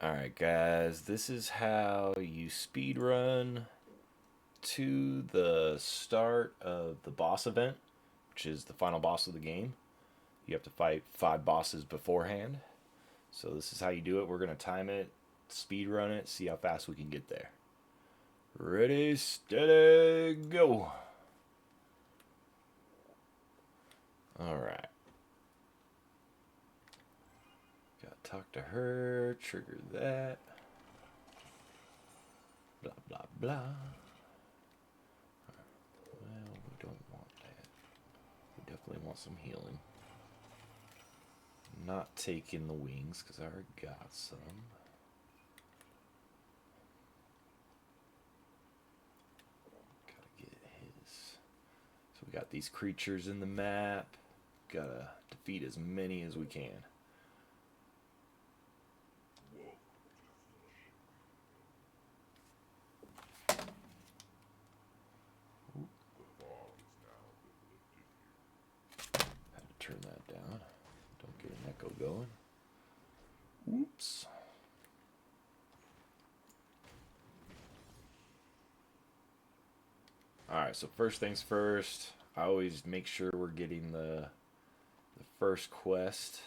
Alright, guys, this is how you speed run to the start of the boss event, which is the final boss of the game. You have to fight 5 bosses beforehand. So, this is how you do it. We're going to time it, speed run it, see how fast we can get there. Ready, steady, go! Alright. Gotta talk to her, trigger that. Blah, blah, blah. Well, we don't want that. We definitely want some healing. Not taking the wings, because I already got some. Gotta get his. So we got these creatures in the map. Gotta defeat as many as we can. Turn that down. Don't get an echo going. Whoops. Alright, so first things first, I always make sure we're getting the first quest,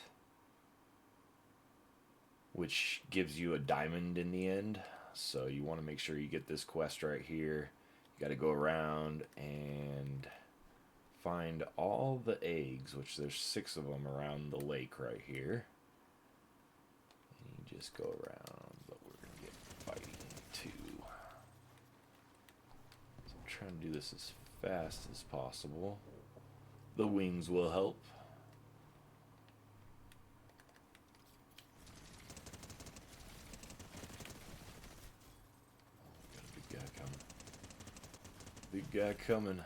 which gives you a diamond in the end. So you want to make sure you get this quest right here. You got to go around and find all the eggs, which there's 6 of them around the lake right here. And you just go around, but we're going to get fighting too. So I'm trying to do this as fast as possible. The wings will help. Got a big guy coming. Big guy coming.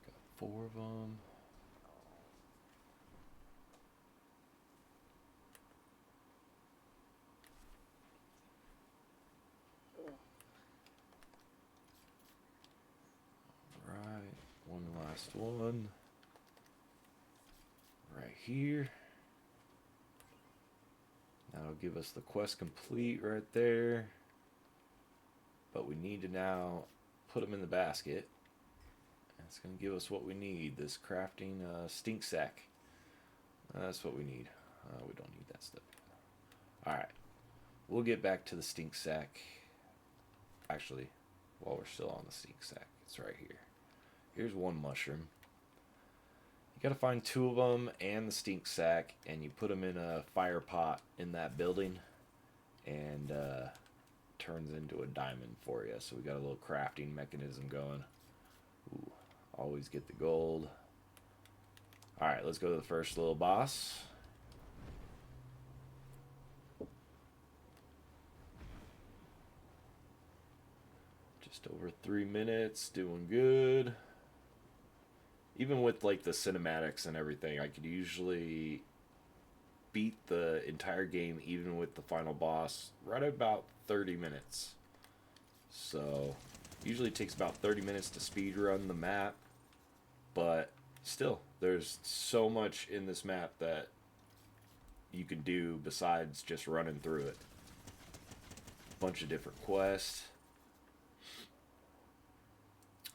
Got 4 of them. Alright, one last one. Right here. That'll give us the quest complete right there. But we need to now put them in the basket. And it's going to give us what we need. This crafting stink sack. That's what we need. We don't need that stuff. Alright. We'll get back to the stink sack. Actually, while we're still on the stink sack, it's right here. Here's 1 mushroom. You gotta find 2 of them and the stink sack, and you put them in a fire pot in that building, and turns into a diamond for you. So we got a little crafting mechanism going. Ooh, always get the gold. Alright, let's go to the first little boss. Just over 3 minutes, doing good. Even with like the cinematics and everything, I could usually beat the entire game, even with the final boss, right at about 30 minutes. So, usually it takes about 30 minutes to speed run the map, but still, there's so much in this map that you can do besides just running through it. Bunch of different quests.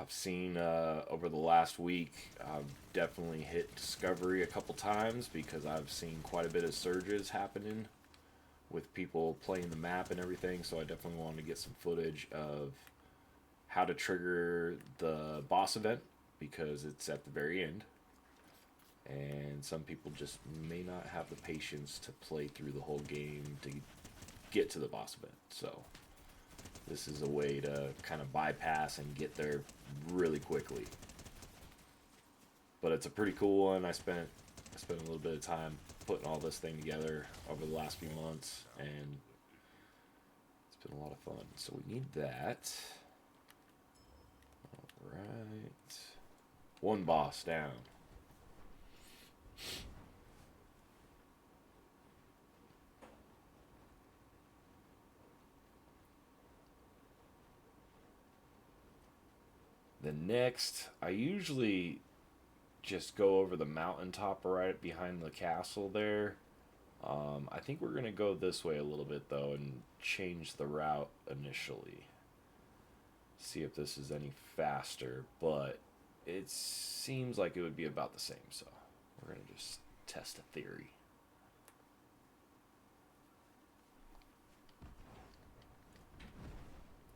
I've seen over the last week, I've definitely hit Discovery a couple times because I've seen quite a bit of surges happening with people playing the map and everything. So I definitely wanted to get some footage of how to trigger the boss event because it's at the very end. And some people just may not have the patience to play through the whole game to get to the boss event. So this is a way to kind of bypass and get there really quickly. But it's a pretty cool one. I spent a little bit of time putting all this thing together over the last few months, and it's been a lot of fun. So we need that. Alright. 1 boss down. Then next, I usually just go over the mountaintop right behind the castle there. I think we're going to go this way a little bit, though, and change the route initially. See if this is any faster, but it seems like it would be about the same, so we're going to just test a theory.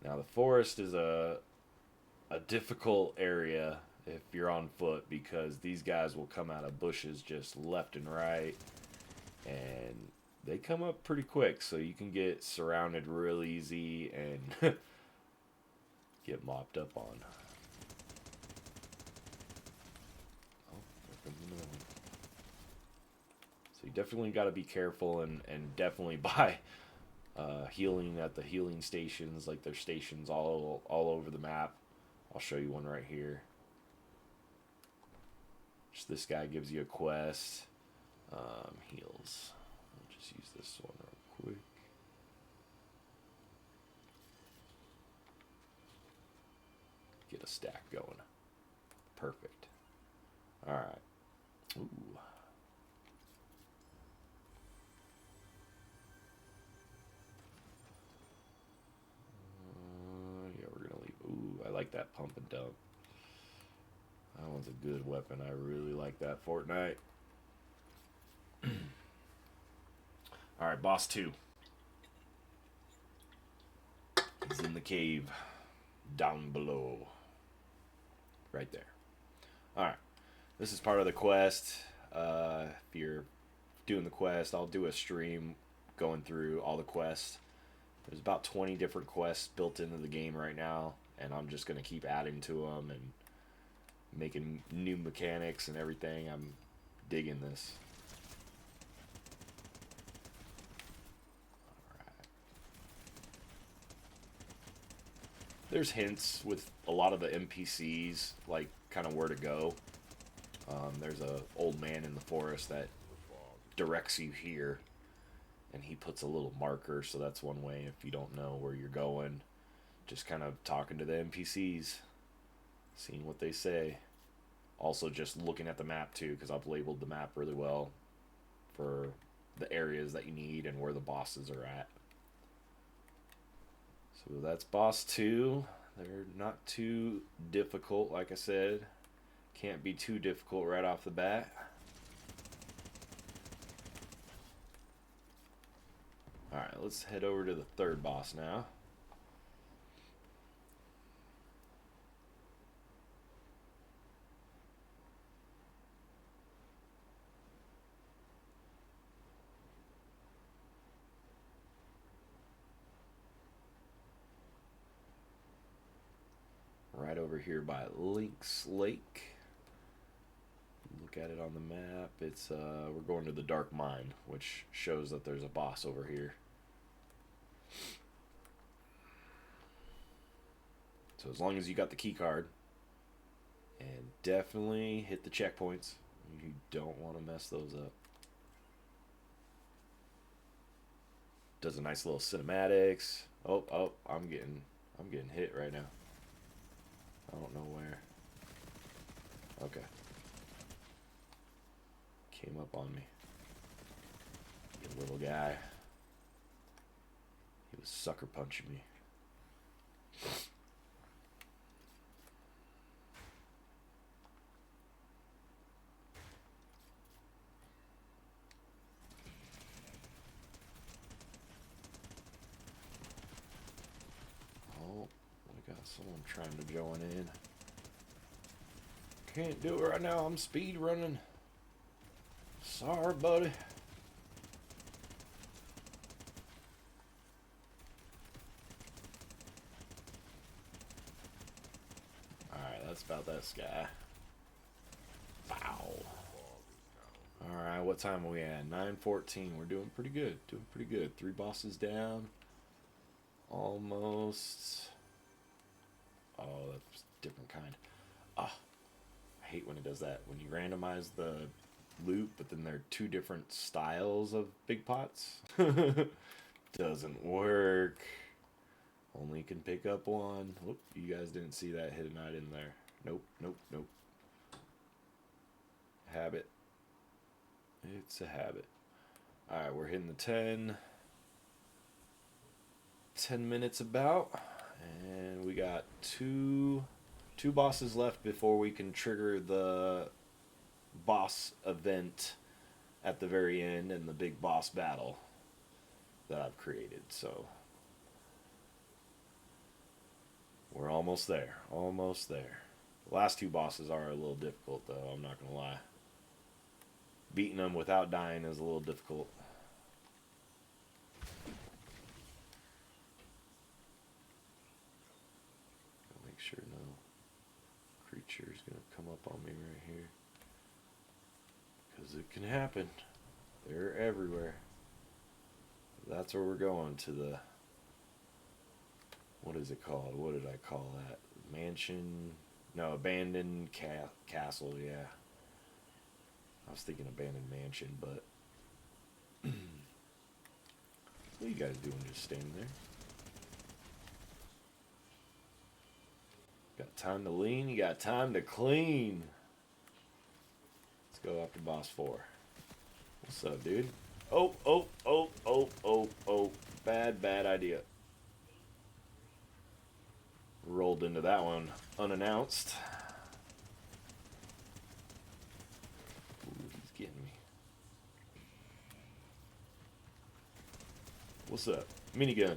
Now, the forest is a difficult area if you're on foot because these guys will come out of bushes just left and right, and they come up pretty quick, so you can get surrounded real easy and get mopped up on. Oh, there comes another one. So you definitely got to be careful and definitely buy healing at the healing stations. Like there's stations all over the map. I'll show you one right here. Just this guy gives you a quest. Heals. I'll just use this one real quick. Get a stack going. Perfect. Alright. Ooh. Yeah, we're gonna leave. Ooh, I like that pump and dump. That one's a good weapon. I really like that Fortnite. Alright, boss 2. He's in the cave. Down below. Right there. Alright. This is part of the quest. If you're doing the quest, I'll do a stream going through all the quests. There's about 20 different quests built into the game right now, and I'm just going to keep adding to them and making new mechanics and everything. I'm digging this. Alright. There's hints with a lot of the NPCs, like kind of where to go. There's a old man in the forest that directs you here, and he puts a little marker, so that's one way if you don't know where you're going. Just kind of talking to the NPCs, seeing what they say. Also just looking at the map too, because I've labeled the map really well for the areas that you need and where the bosses are at. So that's boss 2. They're not too difficult, like I said. Can't be too difficult right off the bat. Alright, let's head over to the third boss now. Right over here by Lynx Lake. Look at it on the map. It's we're going to the Dark Mine, which shows that there's a boss over here. So as long as you got the key card, and definitely hit the checkpoints. You don't want to mess those up. Does a nice little cinematics. Oh, I'm getting hit right now. I don't know where. Okay. Came up on me. You little guy. He was sucker punching me. Oh, we got someone trying to join in. Can't do it right now. I'm speed running. Sorry, buddy. Alright, that's about that guy. Wow. Alright, what time are we at? 9:14. We're doing pretty good. Doing pretty good. 3 bosses down. Almost. Oh, that's a different kind. Ah. I hate when it does that. When you randomize the loot, but then there are 2 different styles of big pots. Doesn't work. Only can pick up one. Whoop, you guys didn't see that hidden item there. Nope, nope, nope. Habit. It's a habit. Alright, we're hitting the 10 minutes about. And we got two bosses left before we can trigger the boss event at the very end and the big boss battle that I've created. So we're almost there. Almost there. The last two bosses are a little difficult, though. I'm not going to lie. Beating them without dying is a little difficult. Make sure no creature is going to come up on me right here. Because it can happen. They're everywhere. That's where we're going, to the... What is it called? What did I call that? Mansion? No, abandoned castle, yeah. I was thinking abandoned mansion, but... What are you guys doing just standing there? Got time to lean, you got time to clean. Let's go after boss 4. What's up, dude? Oh, oh, oh, oh, oh, oh. Bad idea. Rolled into that one unannounced. Ooh, he's getting me. What's up? Minigun.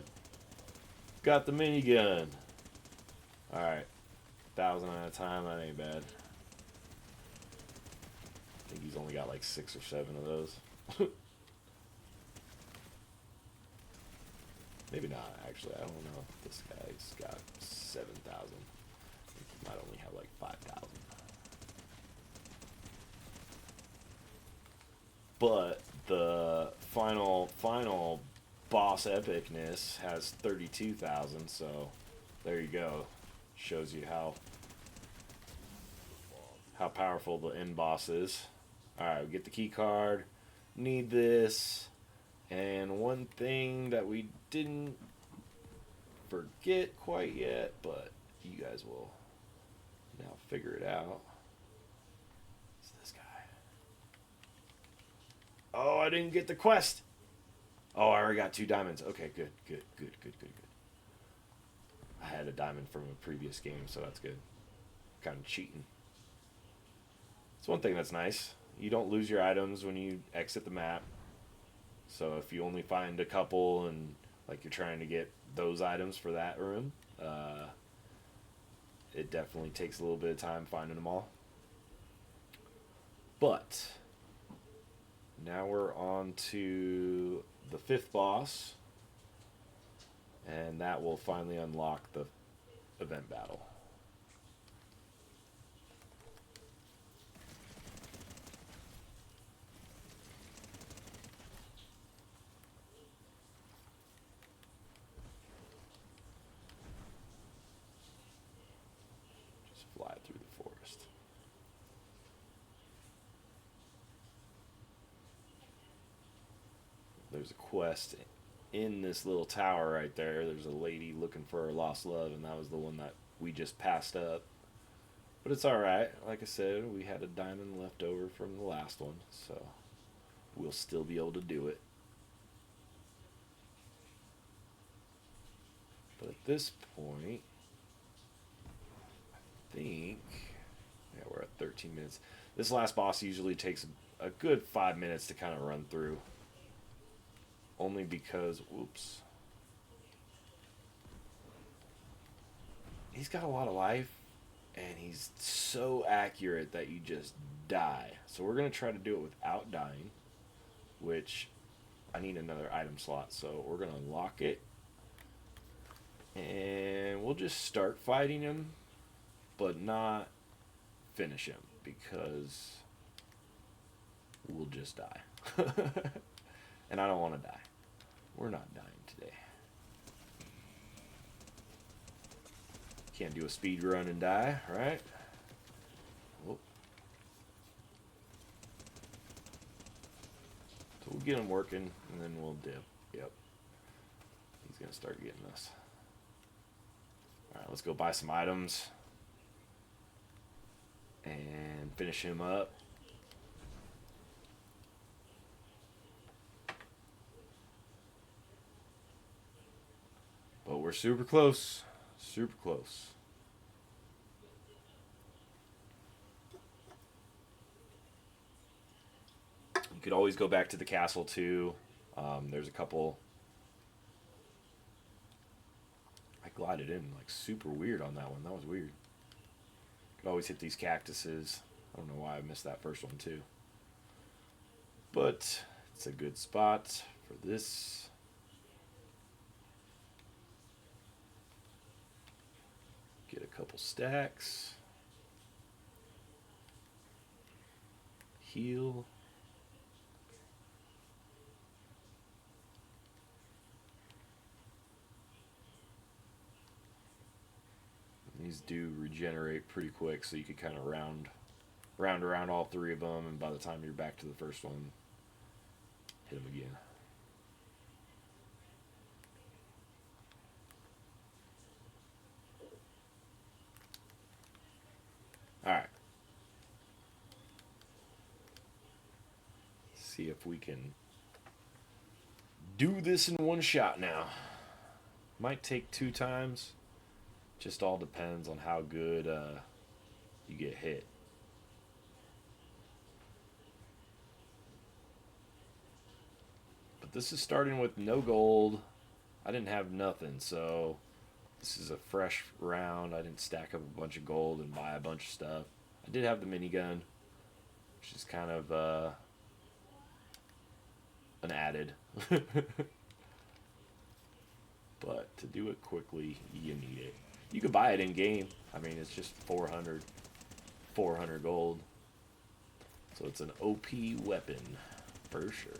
Got the minigun. Alright. 1,000 at a time, that ain't bad. I think he's only got like 6 or 7 of those. Maybe not, actually. I don't know if this guy's got 7,000. I think he might only have like 5,000. But the final boss epicness has 32,000, so there you go. Shows you how powerful the end boss is. Alright, we get the key card. Need this. And one thing that we didn't forget quite yet, but you guys will now figure it out. It's this guy. Oh, I didn't get the quest. Oh, I already got 2 diamonds. Okay, good. I had a diamond from a previous game, so that's good. Kind of cheating. It's one thing that's nice. You don't lose your items when you exit the map. So if you only find a couple and like you're trying to get those items for that room, it definitely takes a little bit of time finding them all. But now we're on to the 5th boss, and that will finally unlock the event battle. Just fly through the forest. There's a quest in this little tower right there. There's a lady looking for her lost love, and that was the one that we just passed up. But it's alright. Like I said, we had a diamond left over from the last one, so we'll still be able to do it. But at this point, I think, yeah, we're at 13 minutes. This last boss usually takes a good 5 minutes to kind of run through. Only because, whoops. He's got a lot of life, and he's so accurate that you just die. So we're going to try to do it without dying, which I need another item slot. So we're going to unlock it, and we'll just start fighting him, but not finish him, because we'll just die. And I don't want to die. We're not dying today. Can't do a speed run and die, right? Whoop. So we'll get him working, and then we'll dip. Yep. He's going to start getting us. Alright, let's go buy some items. and finish him up. But we're super close. Super close. You could always go back to the castle too. There's a couple. I glided in like super weird on that one. That was weird. Could always hit these cactuses. I don't know why I missed that first one too. But it's a good spot for this. Get a couple stacks. Heal. These do regenerate pretty quick, so you could kind of round around all three of them, and by the time you're back to the first one, hit them again. Alright. See if we can do this in one shot now. Might take 2 times. Just all depends on how good you get hit. But this is starting with no gold. I didn't have nothing, so this is a fresh round. I didn't stack up a bunch of gold and buy a bunch of stuff. I did have the minigun, which is kind of an added. But to do it quickly, you need it. You could buy it in game. I mean, it's just 400 gold. So it's an OP weapon for sure.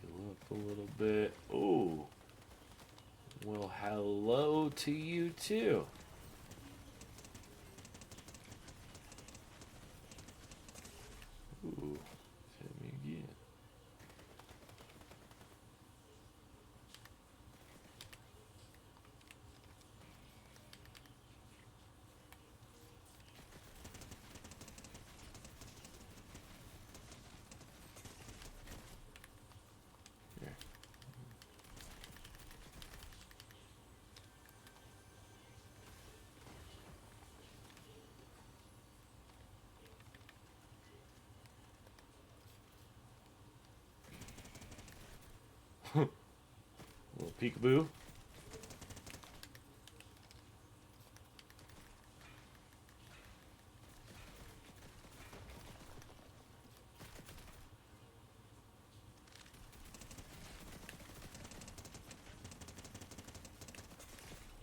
Heal up a little bit. Ooh. Well, hello to you too. Ooh, hit me again. Here. Little peekaboo.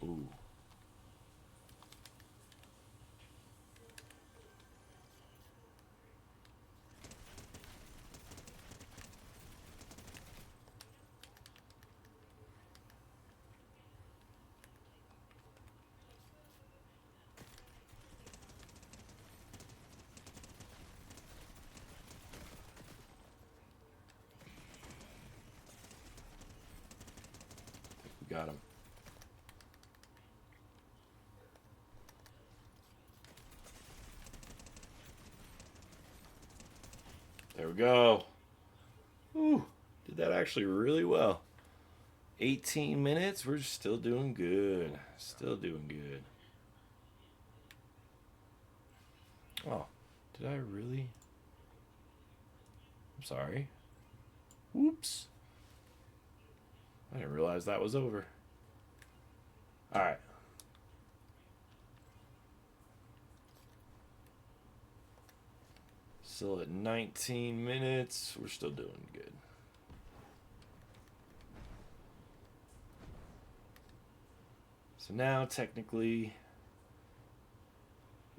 Ooh. We got him. There we go. Ooh, did that actually really well. 18 minutes, we're still doing good. Still doing good. Oh, did I really? I'm sorry. Whoops. I didn't realize that was over. Alright. Still at 19 minutes. We're still doing good. So now, technically,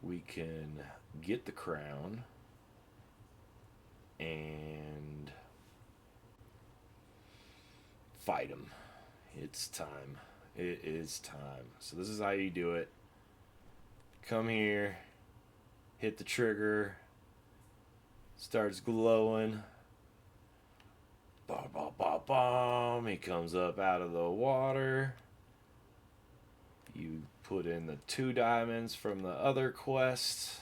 we can get the crown and fight him. It's time. It is time. So this is how you do it. Come here, hit the trigger, starts glowing, Bom, bom, bom, bom. He comes up out of the water. You put in the 2 diamonds from the other quest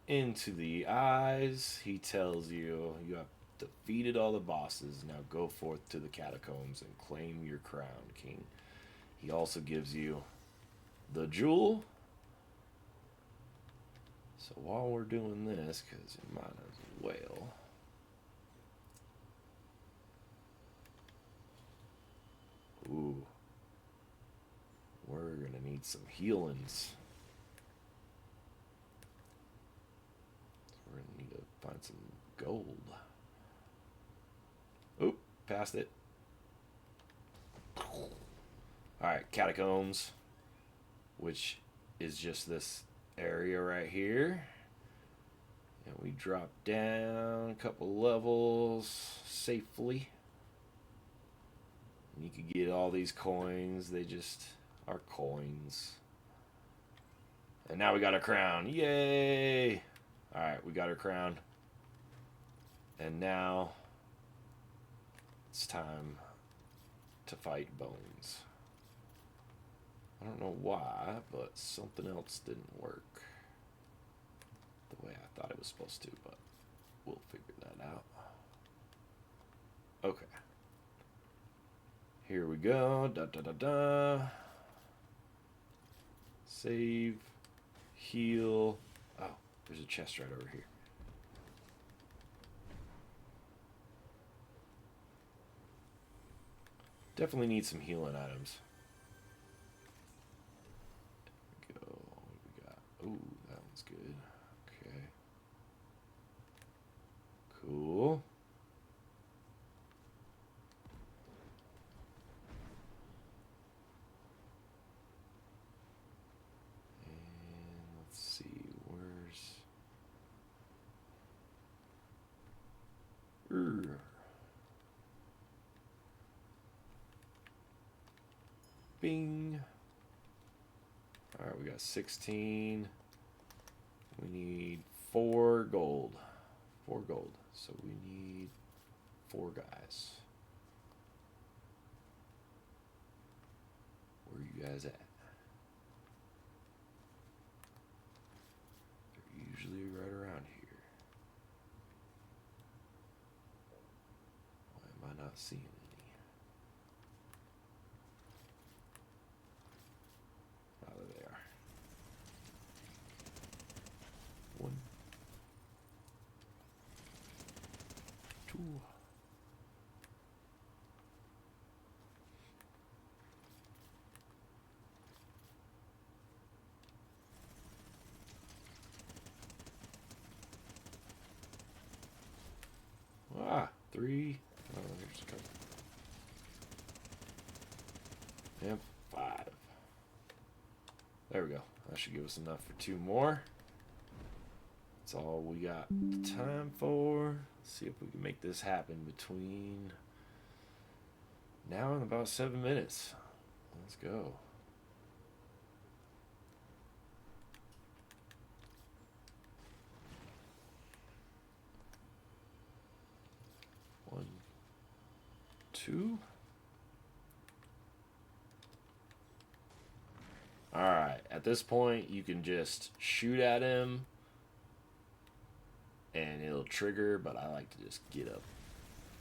into the eyes. He tells you you have defeated all the bosses. Now go forth to the catacombs and claim your crown, king. He also gives you the jewel. So while we're doing this, because you might as well. Ooh. We're going to need some healings. So we're going to need to find some gold. Oop, passed it. Alright, catacombs. Which is just this area right here. And we drop down a couple levels safely. And you can get all these coins. They just are coins. And now we got our crown. Yay! Alright, we got our crown. And now it's time to fight Bones. I don't know why, but something else didn't work the way I thought it was supposed to, but we'll figure that out. Okay. Here we go. Da da da da. Save. Heal. Oh, there's a chest right over here. Definitely need some healing items. There we go. What do we got? Ooh, that one's good. Okay. Cool. And let's see, where's... Bing. Alright, we got 16. We need 4 gold. 4 gold. So we need 4 guys. Where are you guys at? They're usually right around here. Why am I not seeing any? Oh, there they are. 1, 2. Ah, 3. Oh, there's a couple. And 5. There we go. That should give us enough for 2 more. That's all we got time for. Let's see if we can make this happen between now and about 7 minutes. Let's go. One, 2. Alright, at this point you can just shoot at him and it'll trigger, but I like to just get up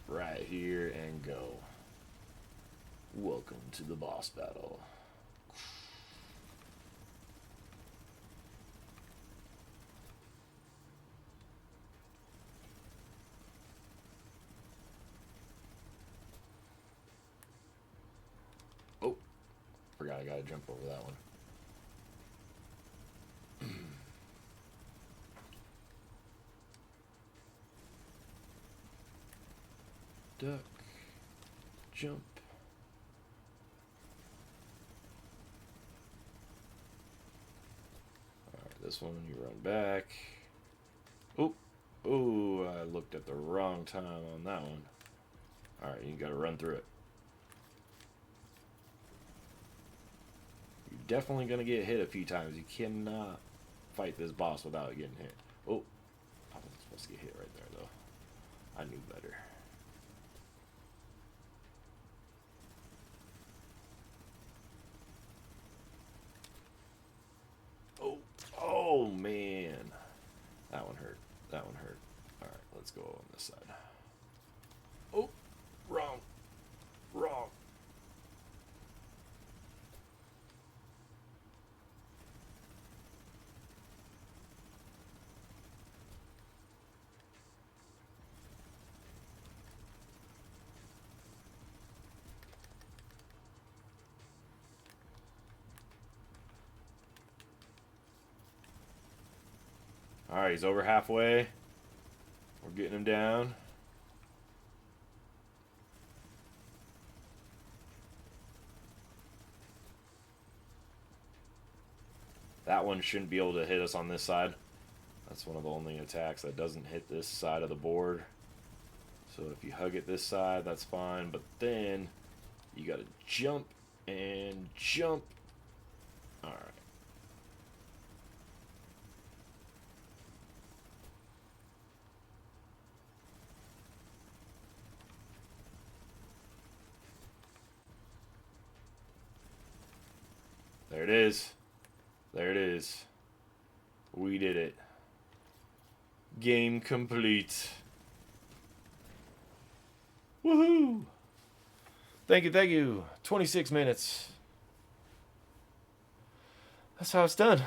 right here and go. Welcome to the boss battle. Oh, forgot I gotta jump over that one. Duck, jump. Alright, this one you run back. Oh, oh, I looked at the wrong time on that one. Alright, you gotta run through it. You're definitely gonna get hit a few times. You cannot fight this boss without getting hit. Oh, I wasn't supposed to get hit right there though. I knew better. That one hurt. That one hurt. All right, let's go on this side. Oh, wrong. Wrong. All right, he's over halfway. We're getting him down. That one shouldn't be able to hit us on this side. That's one of the only attacks that doesn't hit this side of the board. So if you hug it this side, that's fine. But then you got to jump and jump. All right. There it is. There it is. We did it. Game complete. Woohoo! Thank you, thank you. 26 minutes. That's how it's done.